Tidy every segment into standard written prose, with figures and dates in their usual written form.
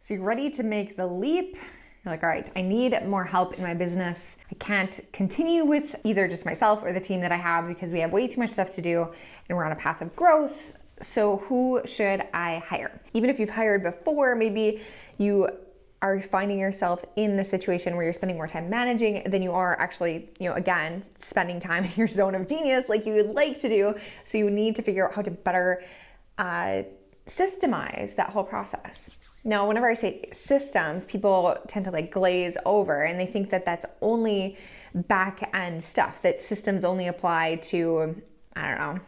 So you're ready to make the leap. You're like, all right, I need more help in my business. I can't continue with either just myself or the team that I have because we have way too much stuff to do and we're on a path of growth. So who should I hire? Even if you've hired before, maybe you are finding yourself in the situation where you're spending more time managing than you are actually, again, spending time in your zone of genius like you would like to do. So you need to figure out how to better systemize that whole process. Now, whenever I say systems, people tend to glaze over and they think that that's only back end stuff, that systems only apply to, I don't know,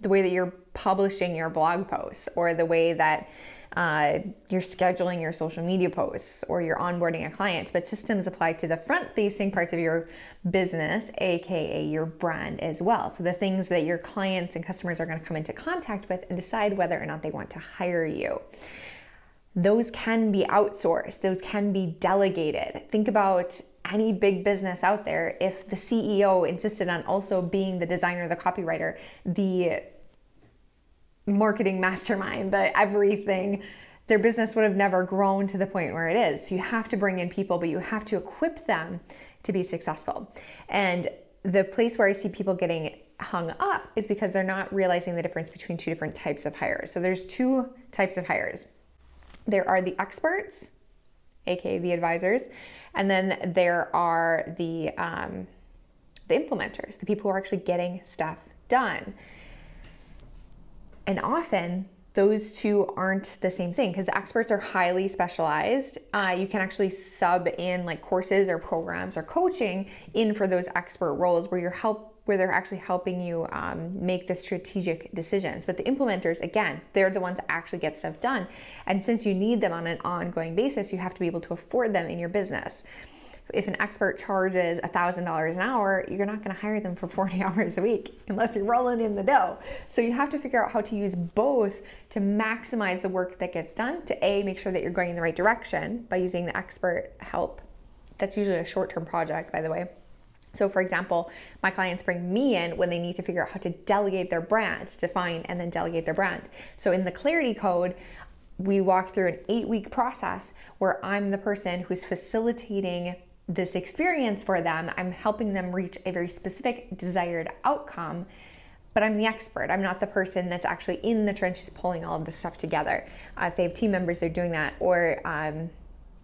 the way that you're publishing your blog posts or the way that you're scheduling your social media posts or you're onboarding a client, but systems apply to the front-facing parts of your business, aka your brand as well. So the things that your clients and customers are going to come into contact with and decide whether or not they want to hire you. Those can be outsourced. Those can be delegated. Think about any big business out there. If the CEO insisted on also being the designer, the copywriter, the marketing mastermind, the everything, their business would have never grown to the point where it is. So you have to bring in people, but you have to equip them to be successful. And the place where I see people getting hung up is because they're not realizing the difference between two different types of hires. So there's two types of hires. There are the experts, aka the advisors, and then there are the implementers, the people who are actually getting stuff done. And often those two aren't the same thing because the experts are highly specialized. You can actually sub in courses or programs or coaching in for those expert roles where they're actually helping you make the strategic decisions. But the implementers, again, they're the ones that actually get stuff done. And since you need them on an ongoing basis, you have to be able to afford them in your business. If an expert charges $1,000 an hour, you're not going to hire them for 40 hours a week unless you're rolling in the dough. So you have to figure out how to use both to maximize the work that gets done, to make sure that you're going in the right direction by using the expert help. That's usually a short-term project, by the way. So for example, my clients bring me in when they need to figure out how to delegate their brand, define and then delegate their brand. So in the Clarity Code, we walk through an 8-week process where I'm the person who's facilitating this experience for them. I'm helping them reach a very specific desired outcome, but I'm the expert. I'm not the person that's actually in the trenches pulling all of this stuff together. If they have team members, they're doing that. Or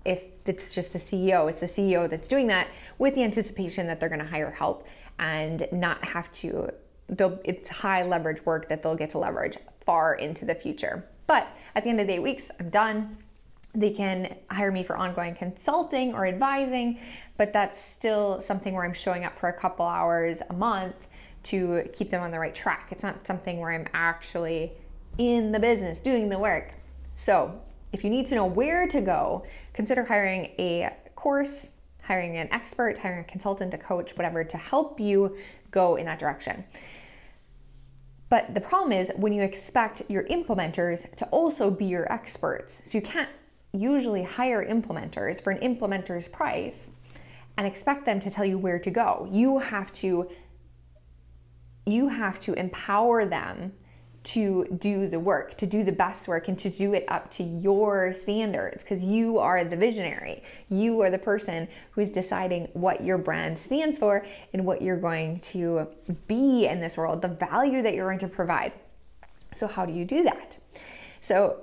if it's just the CEO, it's the CEO that's doing that with the anticipation that they're going to hire help and not have to, it's high leverage work that they'll get to leverage far into the future. But at the end of the 8 weeks, I'm done. They can hire me for ongoing consulting or advising, but that's still something where I'm showing up for a couple hours a month to keep them on the right track. It's not something where I'm actually in the business doing the work. So if you need to know where to go, consider hiring a course, hiring an expert, hiring a consultant, a coach, whatever, to help you go in that direction. But the problem is when you expect your implementers to also be your experts. So you can't usually hire implementers for an implementer's price and expect them to tell you where to go. You have to empower them to do the work, to do the best work, and to do it up to your standards, because you are the visionary. You are the person who's deciding what your brand stands for and what you're going to be in this world, the value that you're going to provide. So how do you do that? So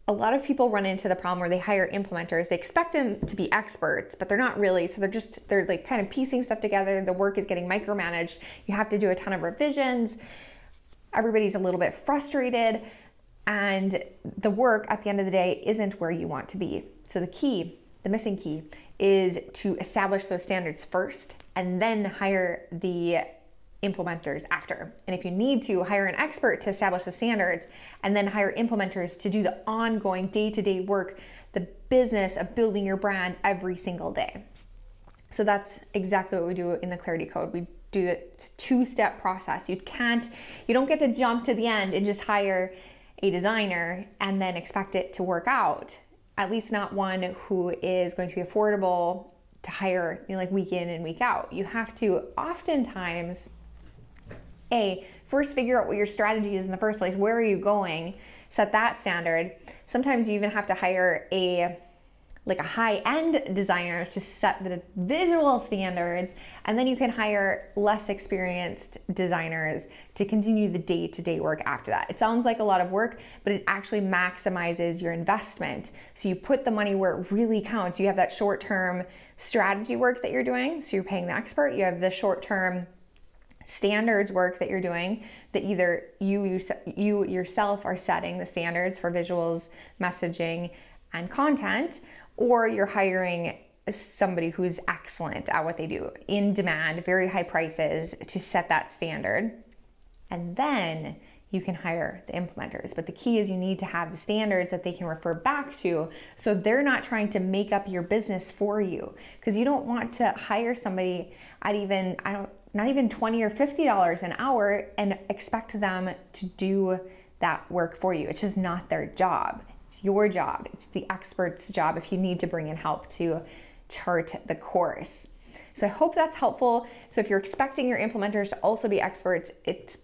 a lot of people run into the problem where they hire implementers. They expect them to be experts, but they're not really. So they're like kind of piecing stuff together. The work is getting micromanaged. You have to do a ton of revisions. Everybody's a little bit frustrated, and the work at the end of the day isn't where you want to be. So the missing key is to establish those standards first and then hire the implementers after. And if you need to, hire an expert to establish the standards and then hire implementers to do the ongoing day-to-day work, the business of building your brand every single day. So that's exactly what we do in the Clarity Code. We do the two-step process. You don't get to jump to the end and just hire a designer and then expect it to work out. At least not one who is going to be affordable to hire, like week in and week out. You have to oftentimes, first figure out what your strategy is in the first place. Where are you going? set that standard. Sometimes you even have to hire a high-end designer to set the visual standards, and then you can hire less experienced designers to continue the day-to-day work after that. It sounds like a lot of work, but it actually maximizes your investment. So you put the money where it really counts. You have that short-term strategy work that you're doing, so you're paying the expert. You have the short-term standards work that you're doing, that either you yourself are setting the standards for visuals, messaging, and content, or you're hiring somebody who's excellent at what they do, in demand, very high prices, to set that standard. And then you can hire the implementers. But the key is you need to have the standards that they can refer back to, so they're not trying to make up your business for you. Because you don't want to hire somebody at not even $20 or $50 an hour and expect them to do that work for you. It's just not their job. It's your job. It's the expert's job if you need to bring in help to chart the course. So I hope that's helpful. So if you're expecting your implementers to also be experts, it's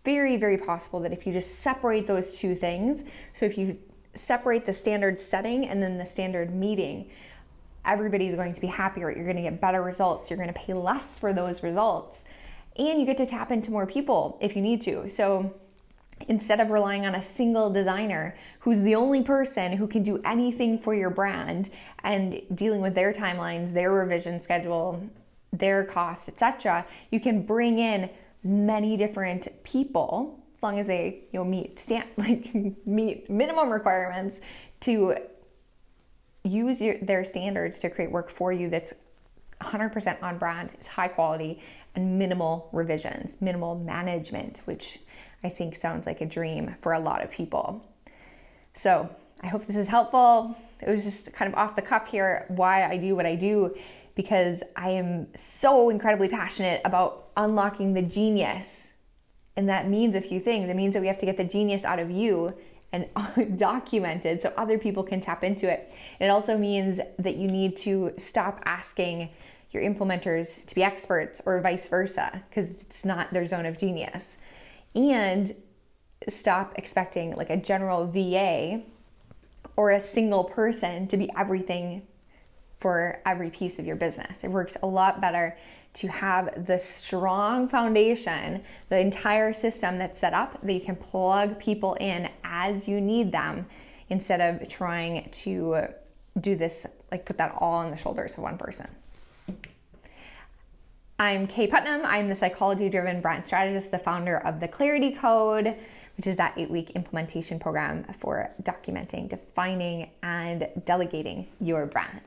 very, very possible that if you just separate those two things, so if you separate the standard setting and then the standard meeting, everybody's going to be happier. You're going to get better results. You're going to pay less for those results. And you get to tap into more people if you need to. So instead of relying on a single designer who's the only person who can do anything for your brand and dealing with their timelines, their revision schedule, their costs, etc., you can bring in many different people, as long as they meet minimum requirements, to use their standards to create work for you that's 100% on brand, it's high quality, and minimal revisions, minimal management, which I think sounds like a dream for a lot of people. So I hope this is helpful. It was just kind of off the cuff here why I do what I do, because I am so incredibly passionate about unlocking the genius. And that means a few things. It means that we have to get the genius out of you and documented so other people can tap into it. It also means that you need to stop asking your implementers to be experts or vice versa, because it's not their zone of genius. And stop expecting like a general VA or a single person to be everything for every piece of your business. It works a lot better to have the strong foundation, the entire system that's set up that you can plug people in as you need them, instead of trying to do this, like put that all on the shoulders of one person. I'm Kay Putnam. I'm the psychology-driven brand strategist, the founder of the Clarity Code, which is that 8-week implementation program for documenting, defining, and delegating your brand.